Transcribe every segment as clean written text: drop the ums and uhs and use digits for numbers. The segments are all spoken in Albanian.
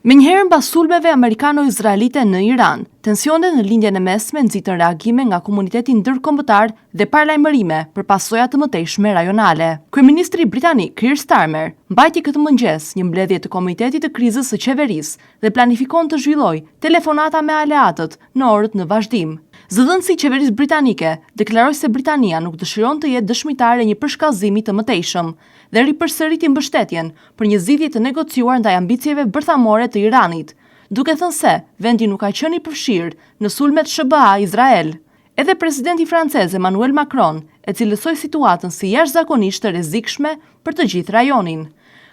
Menjëherë mbas sulmeve amerikano-izraelite në Iran, tensionet në lindjen e mesme nxitën reagime nga komuniteti ndërkombëtar dhe paralajmërime për pasoja të mëtejshme rajonale. Kryeministri britanik Keir Starmer mbajti këtë mëngjes një mbledhje të Komitetit të Krizës së Qeverisë dhe planifikon të zhvillojë telefonata me aleatët në orët në vazhdim. Zëdhënësi i qeverisë britanike deklaroi se Britania nuk dëshiron të jetë dëshmitare e një përshkallëzimi të mëtejshëm dhe ripërsëriti mbështetjen për një zgjidhje të negociuar ndaj ambicieve bërthamore të Iranit, duke thënë se vendi nuk ka qenë i përfshirë në sulmet SBA Izrael. Edhe presidenti francez Emmanuel Macron e cilësoi situatën si jashtëzakonisht të rrezikshme për të gjithë rajonin.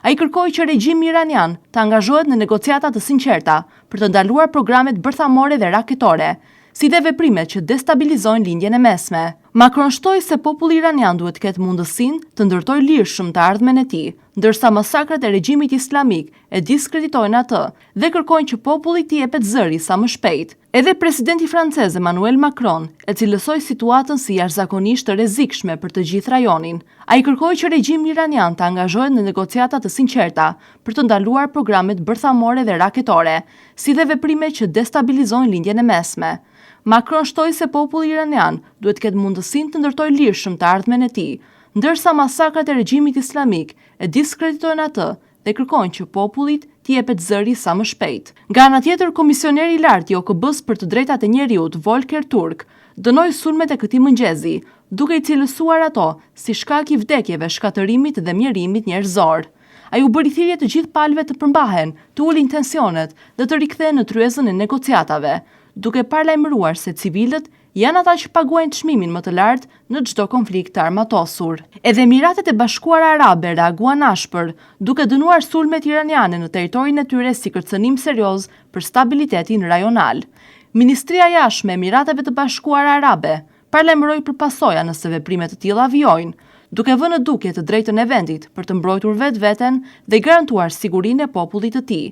Ai kërkoi që regjimi iranian të angazhohet në negociata të sinqerta për të ndaluar programet bërthamore dhe raketore, si dhe veprimet që destabilizojnë lindjen e mesme. Macron shtoi se populli iranian duhet të ketë mundësinë të ndërtojë lirshëm të ardhmen e tij, ndërsa masakrat e regjimit islamik e diskreditojnë atë dhe kërkojnë që populli t'i jepet zëri sa më shpejt. Edhe presidenti francez Emmanuel Macron e cilësoi situatën si jashtëzakonisht të rrezikshme për të gjithë rajonin. Ai kërkoi që regjimi iranian të angazhohet në negociata të sinqerta për të ndaluar programet bërthamore dhe raketore, si dhe veprimet që destabilizojnë lindjen e mesme. Macron shtoi se populli iranian duhet të ketë mundësinë të ndërtojë lirshëm të ardhmen e tij, ndërsa masakrat e regjimit islamik e diskreditojnë atë dhe kërkojnë që popullit t'i jepet zëri sa më shpejt. Nga ana tjetër, komisioneri i lartë i OKB-s për të drejtat e njerëzit, Volker Turk, dënoi sulmet e këtij mëngjesi, duke i cilësuar ato si shkak i vdekjeve, shkatërimit dhe mjerimit njerëzor. Ai u bëri thirrje të gjithë palëve të përmbahen, të ulin tensionet dhe të rikthehen në tryezën e negociatave, duke paralajmëruar se civilët janë ata që paguajnë çmimin më të lartë në çdo konflikt të armatosur. Edhe Emiratet e Bashkuara Arabe reaguan ashpër, duke dënuar sulmet iraniane në territorin e tyre si kërcënim serioz për stabilitetin rajonal. Ministria e Jashtme e Emirateve të Bashkuara Arabe paralajmëroi për pasoja nëse veprime të tilla vijojnë, duke vënë në dukje të drejtën e vendit për të mbrojtur vetveten dhe garantuar sigurinë e popullit të tij,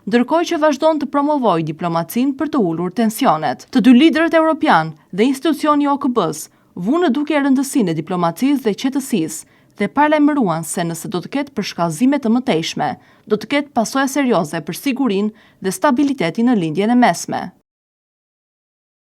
ndërkohë që vazhdon të promovojë diplomacinë për të ulur tensionet. Të dy liderët evropian dhe institucioni i OKB-s vunë në dukje rëndësinë e diplomacisë dhe qetësisë dhe paralajmëruan se nëse do të ketë përshkallëzime të mëtejshme, do të ketë pasoja serioze për sigurinë dhe stabilitetin në lindjen e mesme.